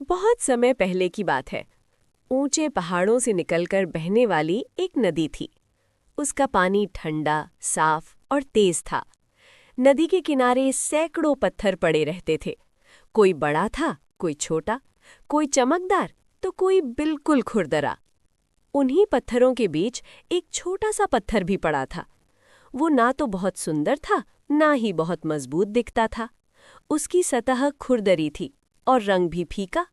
बहुत समय पहले की बात है। ऊंचे पहाड़ों से निकलकर बहने वाली एक नदी थी। उसका पानी ठंडा, साफ और तेज था। नदी के किनारे सैकड़ों पत्थर पड़े रहते थे। कोई बड़ा था, कोई छोटा, कोई चमकदार तो कोई बिल्कुल खुरदरा। उन्हीं पत्थरों के बीच एक छोटा सा पत्थर भी पड़ा था। वो ना तो बहुत सुंदर था, ना ही बहुत मजबूत दिखता था। उसकी सतह खुरदरी थी और रंग भी फीका।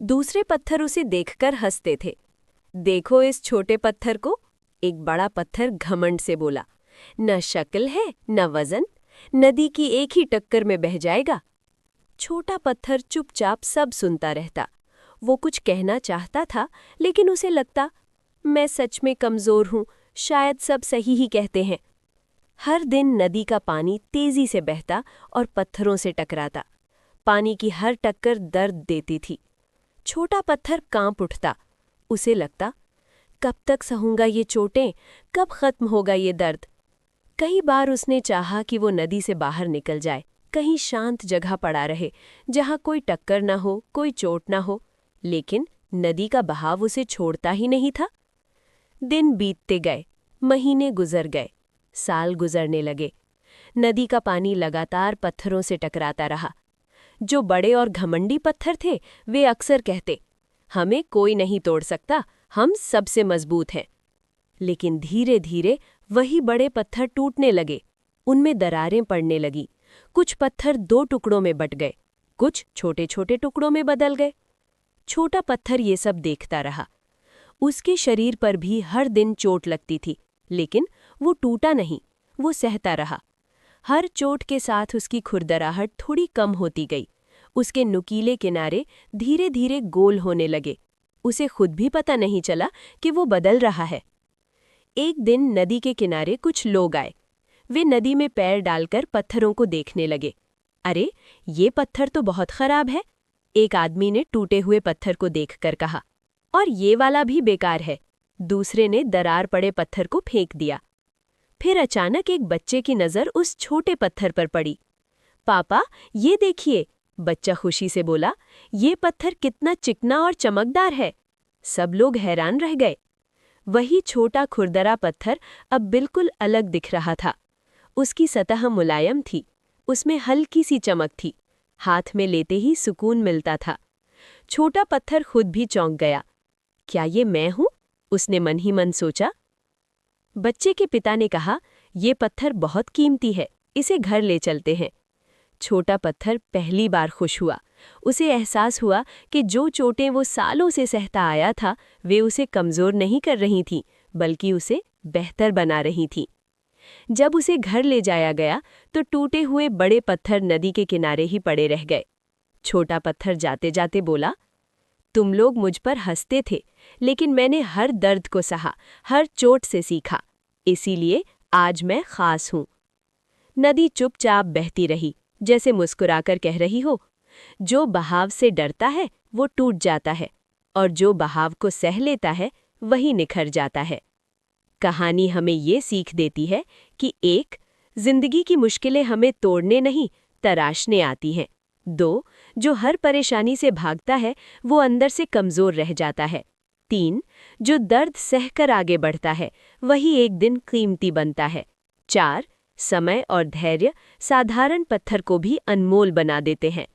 दूसरे पत्थर उसे देखकर हंसते थे। देखो इस छोटे पत्थर को, एक बड़ा पत्थर घमंड से बोला। न शक्ल है न वजन, नदी की एक ही टक्कर में बह जाएगा। छोटा पत्थर चुपचाप सब सुनता रहता। वो कुछ कहना चाहता था, लेकिन उसे लगता, मैं सच में कमजोर हूं, शायद सब सही ही कहते हैं। हर दिन नदी का पानी तेजी से बहता और पत्थरों से टकराता। पानी की हर टक्कर दर्द देती थी। छोटा पत्थर कांप उठता। उसे लगता, कब तक सहूंगा ये चोटें, कब खत्म होगा ये दर्द। कई बार उसने चाहा कि वो नदी से बाहर निकल जाए, कहीं शांत जगह पड़ा रहे, जहां कोई टक्कर न हो, कोई चोट न हो, लेकिन नदी का बहाव उसे छोड़ता ही नहीं था। दिन बीतते गए, महीने गुजर गए, साल गुजरने लगे। नदी का पानी लगातार पत्थरों से टकराता रहा। जो बड़े और घमंडी पत्थर थे, वे अक्सर कहते, हमें कोई नहीं तोड़ सकता, हम सबसे मजबूत हैं। लेकिन धीरे धीरे वही बड़े पत्थर टूटने लगे। उनमें दरारें पड़ने लगी। कुछ पत्थर दो टुकड़ों में बट गए, कुछ छोटे छोटे टुकड़ों में बदल गए। छोटा पत्थर ये सब देखता रहा। उसके शरीर पर भी हर दिन चोट लगती थी, लेकिन वो टूटा नहीं, वो सहता रहा। हर चोट के साथ उसकी खुरदराहट थोड़ी कम होती गई। उसके नुकीले किनारे धीरे धीरे गोल होने लगे। उसे खुद भी पता नहीं चला कि वो बदल रहा है। एक दिन नदी के किनारे कुछ लोग आए। वे नदी में पैर डालकर पत्थरों को देखने लगे। अरे, ये पत्थर तो बहुत खराब है, एक आदमी ने टूटे हुए पत्थर को देखकर कहा। और ये वाला भी बेकार है, दूसरे ने दरार पड़े पत्थर को फेंक दिया। फिर अचानक एक बच्चे की नज़र उस छोटे पत्थर पर पड़ी। पापा, ये देखिए, बच्चा खुशी से बोला, ये पत्थर कितना चिकना और चमकदार है। सब लोग हैरान रह गए। वही छोटा खुरदरा पत्थर अब बिल्कुल अलग दिख रहा था। उसकी सतह मुलायम थी, उसमें हल्की सी चमक थी, हाथ में लेते ही सुकून मिलता था। छोटा पत्थर खुद भी चौंक गया। क्या ये मैं हूं? उसने मन ही मन सोचा। बच्चे के पिता ने कहा, ये पत्थर बहुत कीमती है, इसे घर ले चलते हैं। छोटा पत्थर पहली बार खुश हुआ। उसे एहसास हुआ कि जो चोटें वो सालों से सहता आया था, वे उसे कमज़ोर नहीं कर रही थीं, बल्कि उसे बेहतर बना रही थीं। जब उसे घर ले जाया गया तो टूटे हुए बड़े पत्थर नदी के किनारे ही पड़े रह गए। छोटा पत्थर जाते जाते बोला, तुम लोग मुझ पर हंसते थे, लेकिन मैंने हर दर्द को सहा, हर चोट से सीखा, इसीलिए आज मैं खास हूं। नदी चुपचाप बहती रही, जैसे मुस्कुराकर कह रही हो, जो बहाव से डरता है वो टूट जाता है, और जो बहाव को सह लेता है वही निखर जाता है। कहानी हमें ये सीख देती है कि एक, जिंदगी की मुश्किलें हमें तोड़ने नहीं, तराशने आती हैं। दो, जो हर परेशानी से भागता है वो अंदर से कमज़ोर रह जाता है। तीन, जो दर्द सहकर आगे बढ़ता है वही एक दिन कीमती बनता है। चार, समय और धैर्य साधारण पत्थर को भी अनमोल बना देते हैं।